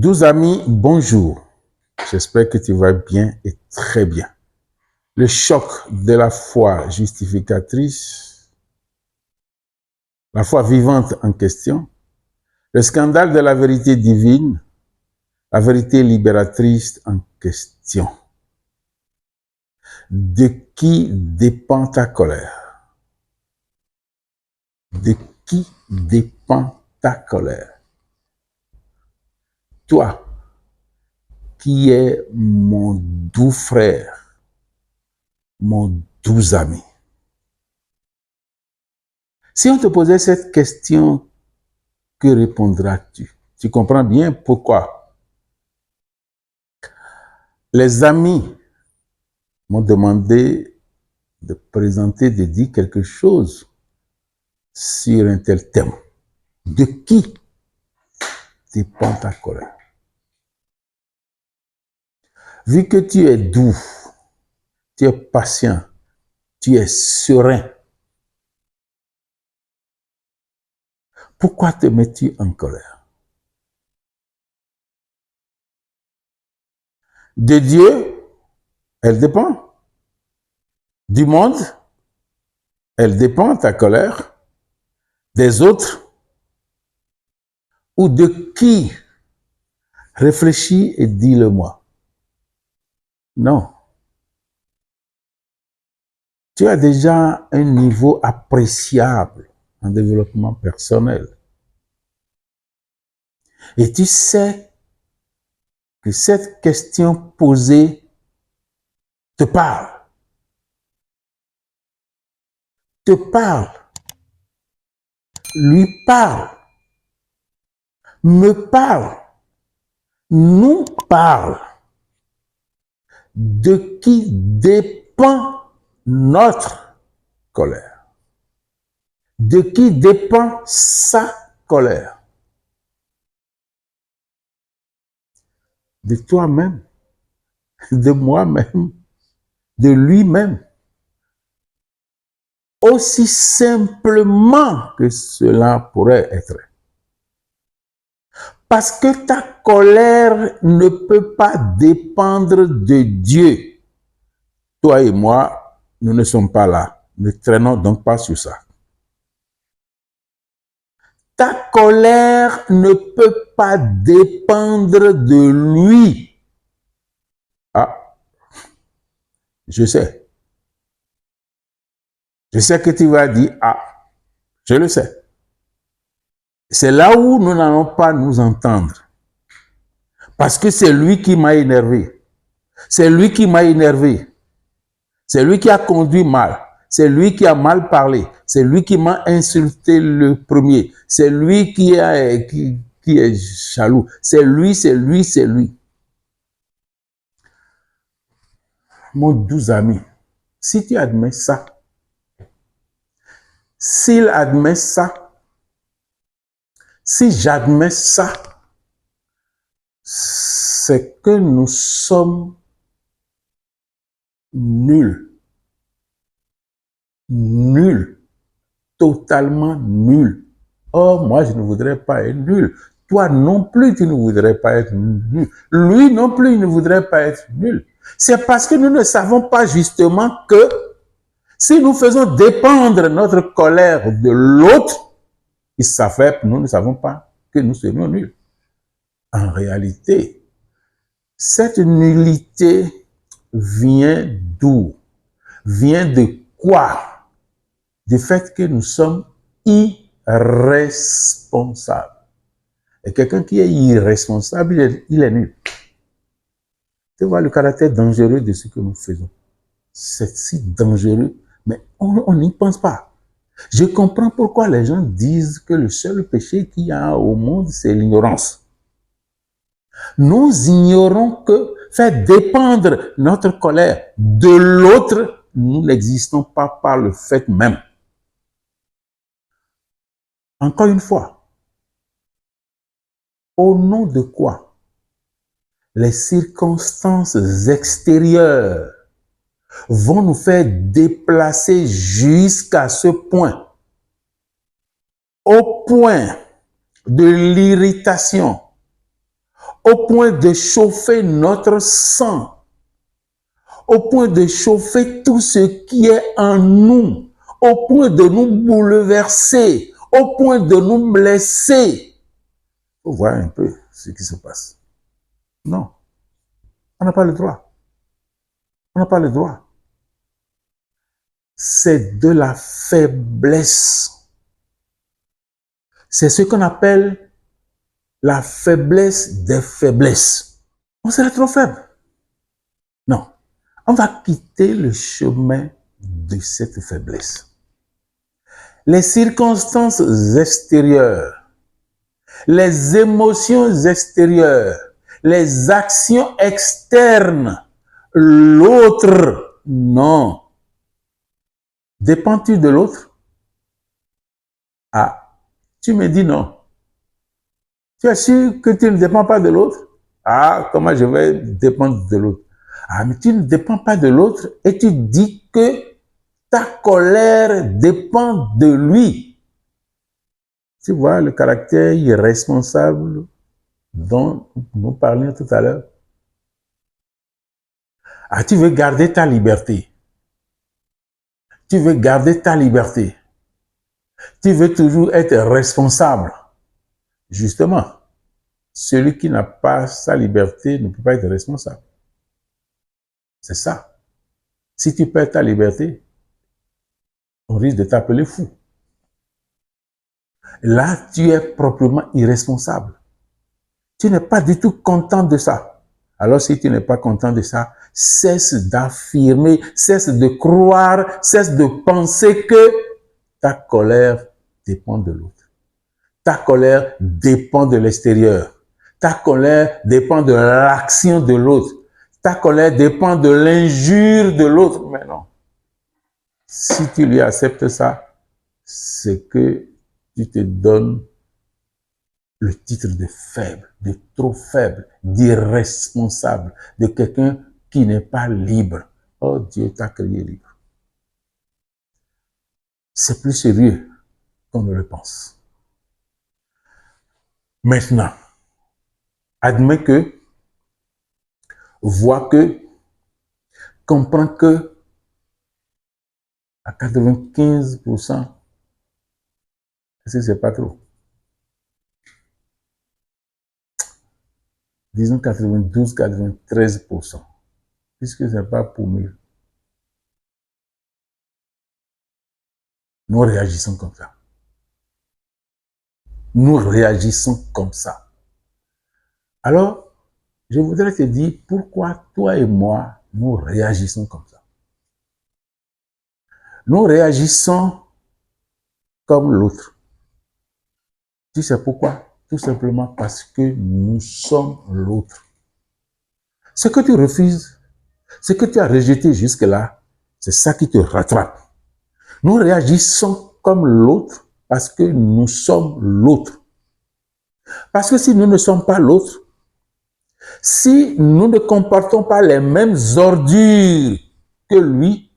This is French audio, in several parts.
12 amis, bonjour. J'espère que tu vas bien et très bien. Le choc de la foi justificatrice, la foi vivante en question, le scandale de la vérité divine, la vérité libératrice en question. De qui dépend ta colère? De qui dépend ta colère? Toi, qui es mon doux frère, mon doux ami. Si on te posait cette question, que répondras-tu? Tu comprends bien pourquoi? Les amis m'ont demandé de présenter, de dire quelque chose sur un tel thème. De qui dépend ta colère? Vu que tu es doux, tu es patient, tu es serein, pourquoi te mets-tu en colère? De Dieu, elle dépend. Du monde, elle dépend, ta colère. Des autres, ou de qui? Réfléchis et dis-le-moi. Non. Tu as déjà un niveau appréciable en développement personnel. Et tu sais que cette question posée te parle. Te parle. Lui parle. Me parle. Nous parle. De qui dépend notre colère? De qui dépend sa colère? De toi-même, de moi-même, de lui-même. Aussi simplement que cela pourrait être. Parce que ta colère ne peut pas dépendre de Dieu. Toi et moi, nous ne sommes pas là. Ne traînons donc pas sur ça. Ta colère ne peut pas dépendre de lui. Ah, je sais. Je sais que tu vas dire, ah, je le sais. C'est là où nous n'allons pas nous entendre. Parce que c'est lui qui m'a énervé. C'est lui qui m'a énervé. C'est lui qui a conduit mal. C'est lui qui a mal parlé. C'est lui qui m'a insulté le premier. C'est lui qui est jaloux. C'est lui, c'est lui, c'est lui. Mon doux ami, si tu admets ça, s'il admet ça, si j'admets ça, c'est que nous sommes nuls. Nuls. Totalement nuls. Or, moi, je ne voudrais pas être nul. Toi non plus, tu ne voudrais pas être nul. Lui non plus, il ne voudrait pas être nul. C'est parce que nous ne savons pas justement que si nous faisons dépendre notre colère de l'autre, il s'avère que nous ne savons pas que nous serions nuls. En réalité, cette nullité vient d'où? Vient de quoi? Du fait que nous sommes irresponsables. Et quelqu'un qui est irresponsable, il est nul. Tu vois le caractère dangereux de ce que nous faisons. C'est si dangereux, mais on n'y pense pas. Je comprends pourquoi les gens disent que le seul péché qu'il y a au monde, c'est l'ignorance. Nous ignorons que faire dépendre notre colère de l'autre, nous n'existons pas par le fait même. Encore une fois, au nom de quoi les circonstances extérieures vont nous faire déplacer jusqu'à ce point, au point de l'irritation, au point de chauffer notre sang, au point de chauffer tout ce qui est en nous, au point de nous bouleverser, au point de nous blesser. Il faut voir un peu ce qui se passe. Non, on n'a pas le droit. On n'a pas le droit. C'est de la faiblesse. C'est ce qu'on appelle la faiblesse des faiblesses. On serait trop faible. Non, on va quitter le chemin de cette faiblesse. Les circonstances extérieures, les émotions extérieures, les actions externes, l'autre, non. Dépends-tu de l'autre? Ah, tu me dis non. Tu es sûr que tu ne dépends pas de l'autre? Ah, comment je vais dépendre de l'autre? Ah, mais tu ne dépends pas de l'autre et tu dis que ta colère dépend de lui. Tu vois le caractère irresponsable dont nous parlions tout à l'heure. Ah, tu veux garder ta liberté. Tu veux garder ta liberté. Tu veux toujours être responsable. Justement, celui qui n'a pas sa liberté ne peut pas être responsable. C'est ça. Si tu perds ta liberté, on risque de t'appeler fou. Là, tu es proprement irresponsable. Tu n'es pas du tout content de ça. Alors, si tu n'es pas content de ça, cesse d'affirmer, cesse de croire, cesse de penser que ta colère dépend de l'autre. Ta colère dépend de l'extérieur. Ta colère dépend de l'action de l'autre. Ta colère dépend de l'injure de l'autre. Mais non. Si tu lui acceptes ça, c'est que tu te donnes le titre de faible, de trop faible, d'irresponsable, de quelqu'un qui n'est pas libre. Oh, Dieu t'a créé libre. C'est plus sérieux qu'on ne le pense. Maintenant, admets que, vois que, comprends que à 95%, est-ce que c'est pas trop? Disons 92, 93%, puisque ce n'est pas pour mieux. Nous réagissons comme ça. Nous réagissons comme ça. Alors, je voudrais te dire pourquoi toi et moi, nous réagissons comme ça. Nous réagissons comme l'autre. Tu sais pourquoi? Tout simplement parce que nous sommes l'autre. Ce que tu refuses, ce que tu as rejeté jusque-là, c'est ça qui te rattrape. Nous réagissons comme l'autre parce que nous sommes l'autre. Parce que si nous ne sommes pas l'autre, si nous ne comportons pas les mêmes ordures que lui,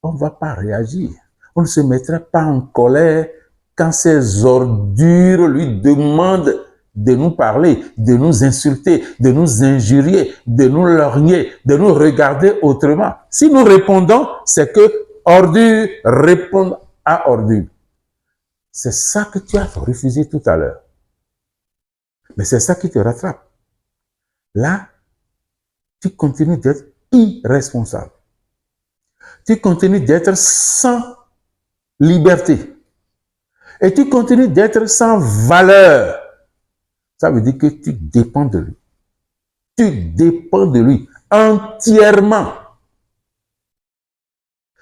on ne va pas réagir. On ne se mettrait pas en colère quand ces ordures lui demandent de nous parler, de nous insulter, de nous injurier, de nous lorgner, de nous regarder autrement. Si nous répondons, c'est que ordure répond à ordure. C'est ça que tu as refusé tout à l'heure. Mais c'est ça qui te rattrape. Là, tu continues d'être irresponsable. Tu continues d'être sans liberté. Et tu continues d'être sans valeur. Ça veut dire que tu dépends de lui. Tu dépends de lui entièrement.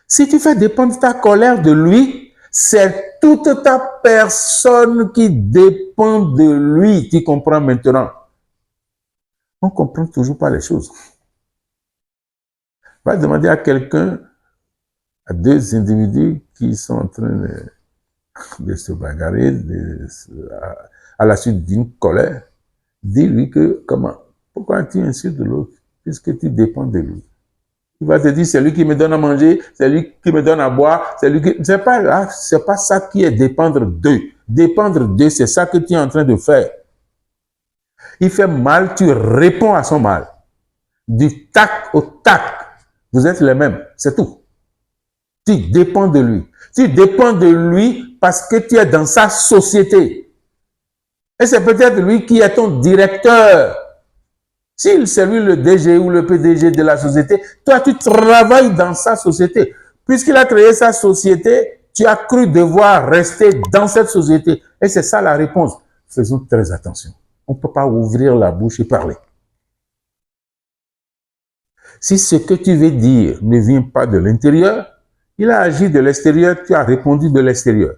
Si tu fais dépendre ta colère de lui, c'est toute ta personne qui dépend de lui. Tu comprends maintenant? On ne comprend toujours pas les choses. Va demander à quelqu'un, à deux individus qui sont en train de se bagarrer à la suite d'une colère, dis-lui que pourquoi tu insultes l'autre puisque tu dépends de lui. Il va te dire, c'est lui qui me donne à manger, c'est lui qui me donne à boire, c'est lui qui... C'est pas ça qui est dépendre d'eux. Dépendre d'eux, c'est ça que tu es en train de faire. Il fait mal, tu réponds à son mal. Du tac au tac. Vous êtes les mêmes, c'est tout. Tu dépends de lui. Tu dépends de lui parce que tu es dans sa société. Et c'est peut-être lui qui est ton directeur. S'il c'est lui le DG ou le PDG de la société, toi tu travailles dans sa société. Puisqu'il a créé sa société, tu as cru devoir rester dans cette société. Et c'est ça la réponse. Faisons très attention. On ne peut pas ouvrir la bouche et parler. Si ce que tu veux dire ne vient pas de l'intérieur, il a agi de l'extérieur, tu as répondu de l'extérieur.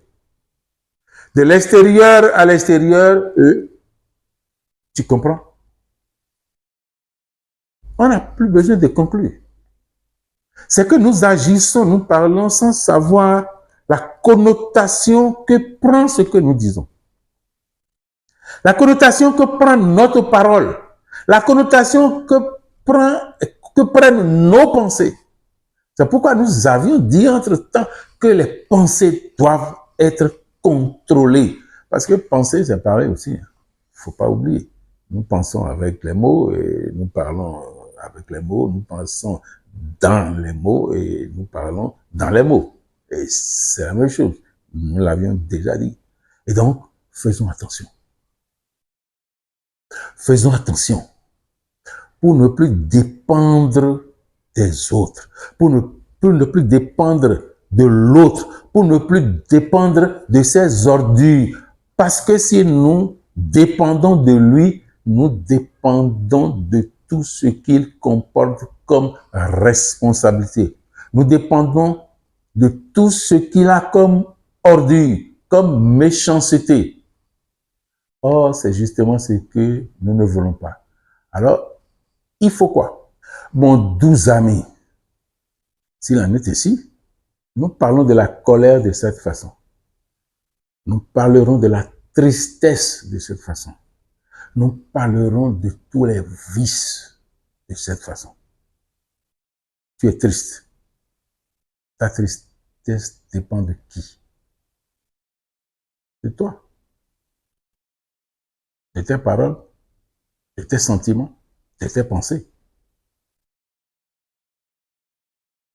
De l'extérieur à l'extérieur, tu comprends? On n'a plus besoin de conclure. C'est que nous agissons, nous parlons sans savoir la connotation que prend ce que nous disons. La connotation que prend notre parole. La connotation que prennent nos pensées. C'est pourquoi nous avions dit entre-temps que les pensées doivent être contrôlées. Parce que penser, c'est pareil aussi. Il ne faut pas oublier. Nous pensons avec les mots et nous parlons avec les mots. Nous pensons dans les mots et nous parlons dans les mots. Et c'est la même chose. Nous l'avions déjà dit. Et donc, faisons attention. Faisons attention pour ne plus dépendre des autres, pour ne plus dépendre de l'autre, pour ne plus dépendre de ses ordures. Parce que si nous dépendons de lui, nous dépendons de tout ce qu'il comporte comme responsabilité. Nous dépendons de tout ce qu'il a comme ordure, comme méchanceté. Or, c'est justement ce que nous ne voulons pas. Alors, il faut quoi? Mon doux ami, s'il en est ici, nous parlons de la colère de cette façon. Nous parlerons de la tristesse de cette façon. Nous parlerons de tous les vices de cette façon. Tu es triste. Ta tristesse dépend de qui? De toi. De tes paroles, de tes sentiments, de tes pensées.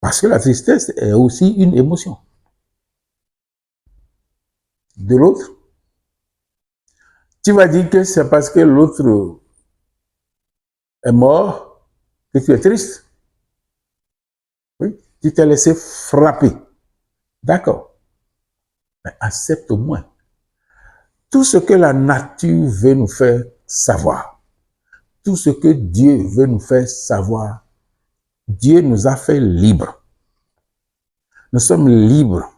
Parce que la tristesse est aussi une émotion. De l'autre, tu vas dire que c'est parce que l'autre est mort que tu es triste. Oui, tu t'es laissé frapper. D'accord. Mais accepte au moins tout ce que la nature veut nous faire savoir. Tout ce que Dieu veut nous faire savoir. Dieu nous a fait libres. Nous sommes libres.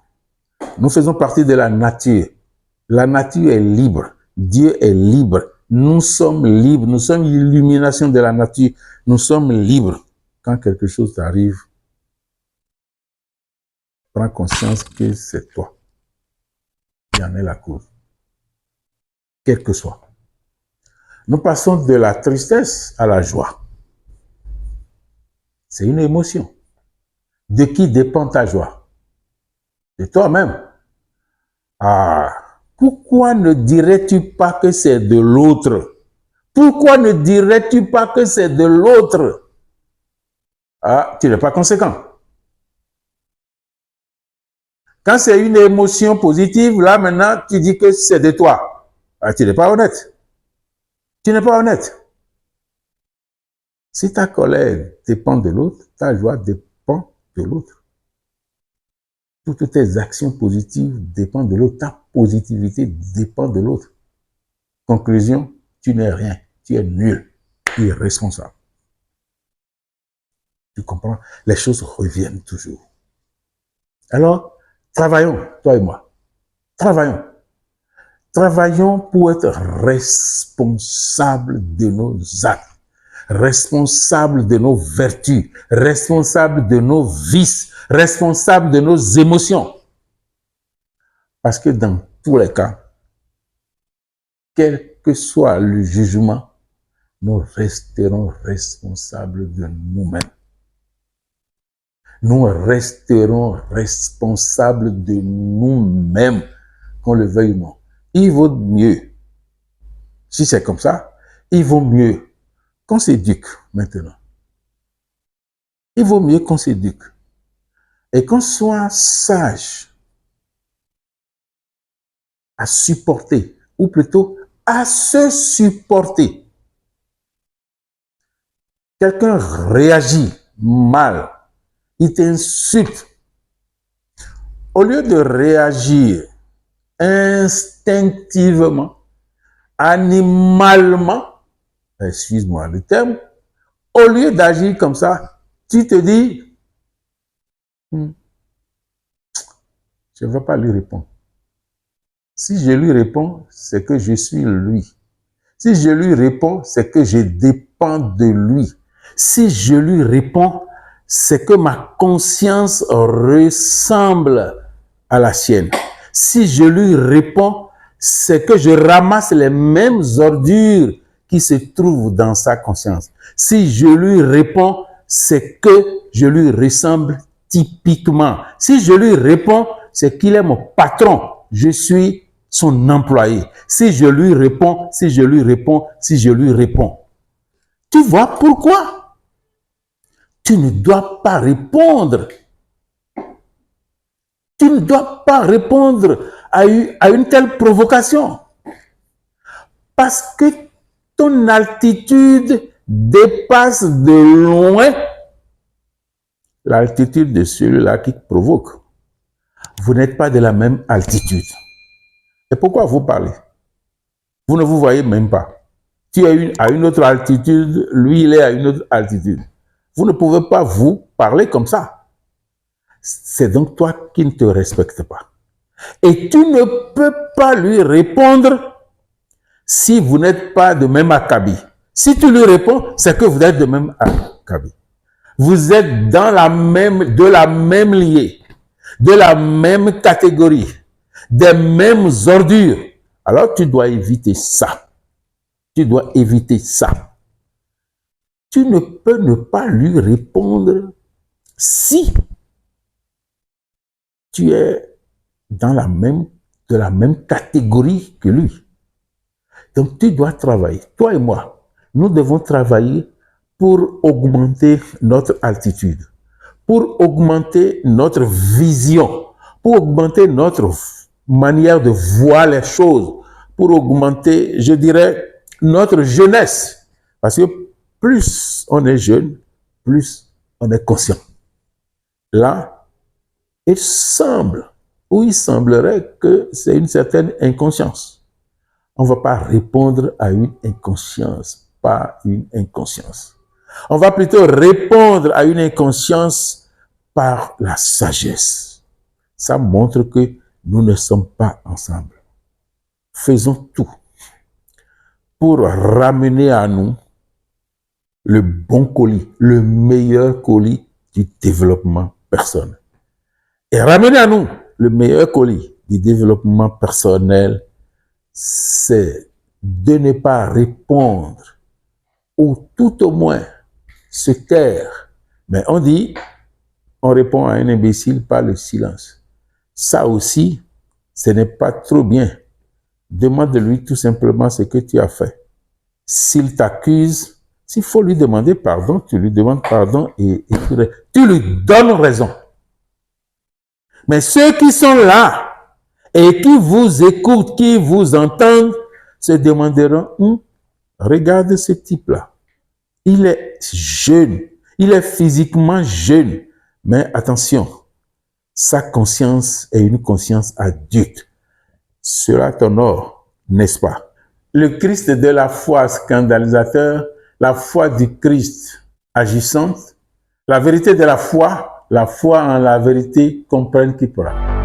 Nous faisons partie de la nature. La nature est libre. Dieu est libre. Nous sommes libres. Nous sommes l'illumination de la nature. Nous sommes libres. Quand quelque chose t'arrive, prends conscience que c'est toi qui en es la cause. Quel que soit. Nous passons de la tristesse à la joie. C'est une émotion. De qui dépend ta joie? De toi-même. Ah, pourquoi ne dirais-tu pas que c'est de l'autre? Pourquoi ne dirais-tu pas que c'est de l'autre? Ah, tu n'es pas conséquent. Quand c'est une émotion positive, là maintenant, tu dis que c'est de toi. Ah, tu n'es pas honnête. Tu n'es pas honnête. Si ta colère dépend de l'autre, ta joie dépend de l'autre. Toutes tes actions positives dépendent de l'autre. Ta positivité dépend de l'autre. Conclusion, tu n'es rien. Tu es nul. Tu es responsable. Tu comprends? Les choses reviennent toujours. Alors, travaillons, toi et moi. Travaillons. Travaillons pour être responsables de nos actes, responsables de nos vertus, responsables de nos vices, responsables de nos émotions. Parce que dans tous les cas, quel que soit le jugement, nous resterons responsables de nous-mêmes. Nous resterons responsables de nous-mêmes, qu'on le veuille ou non. Il vaut mieux, si c'est comme ça, il vaut mieux qu'on s'éduque maintenant. Il vaut mieux qu'on s'éduque et qu'on soit sage à supporter, ou plutôt à se supporter. Quelqu'un réagit mal, il t'insulte. Au lieu de réagir instinctivement, animalement, excuse-moi le terme, au lieu d'agir comme ça, tu te dis, je ne vais pas lui répondre. Si je lui réponds, c'est que je suis lui. Si je lui réponds, c'est que je dépends de lui. Si je lui réponds, c'est que ma conscience ressemble à la sienne. Si je lui réponds, c'est que je ramasse les mêmes ordures qui se trouvent dans sa conscience. Si je lui réponds, c'est que je lui ressemble typiquement. Si je lui réponds, c'est qu'il est mon patron. Je suis son employé. Si je lui réponds, si je lui réponds, si je lui réponds. Tu vois pourquoi? Tu ne dois pas répondre. Tu ne dois pas répondre à une telle provocation. Parce que ton altitude dépasse de loin l'altitude de celui-là qui te provoque. Vous n'êtes pas de la même altitude. Et pourquoi vous parlez? Vous ne vous voyez même pas. Tu es à une autre altitude, lui il est à une autre altitude. Vous ne pouvez pas vous parler comme ça. C'est donc toi qui ne te respectes pas. Et tu ne peux pas lui répondre si vous n'êtes pas de même acabit. Si tu lui réponds, c'est que vous êtes de même acabit. Vous êtes de la même lignée, de la même catégorie, des mêmes ordures. Alors tu dois éviter ça. Tu dois éviter ça. Tu ne peux ne pas lui répondre si tu es de la même catégorie que lui. Donc tu dois travailler. Toi et moi, nous devons travailler pour augmenter notre altitude, pour augmenter notre vision, pour augmenter notre manière de voir les choses, pour augmenter, je dirais, notre jeunesse. Parce que plus on est jeune, plus on est conscient. Là, il semblerait que c'est une certaine inconscience. On ne va pas répondre à une inconscience, pas une inconscience. On va plutôt répondre à une inconscience par la sagesse. Ça montre que nous ne sommes pas ensemble. Faisons tout pour ramener à nous le bon colis, le meilleur colis du développement personnel. Et ramener à nous le meilleur colis du développement personnel, c'est de ne pas répondre ou tout au moins se taire. Mais on dit, on répond à un imbécile par le silence. Ça aussi, ce n'est pas trop bien. Demande-lui tout simplement ce que tu as fait. S'il t'accuse, s'il faut lui demander pardon, tu lui demandes pardon et tu lui donnes raison. Mais ceux qui sont là et qui vous écoutent, qui vous entendent, se demanderont, regarde ce type-là. Il est jeune, il est physiquement jeune, mais attention, sa conscience est une conscience adulte. Cela t'honore, n'est-ce pas? Le Christ de la foi scandalisateur, la foi du Christ agissante, la vérité de la foi en la vérité comprenne qui pourra.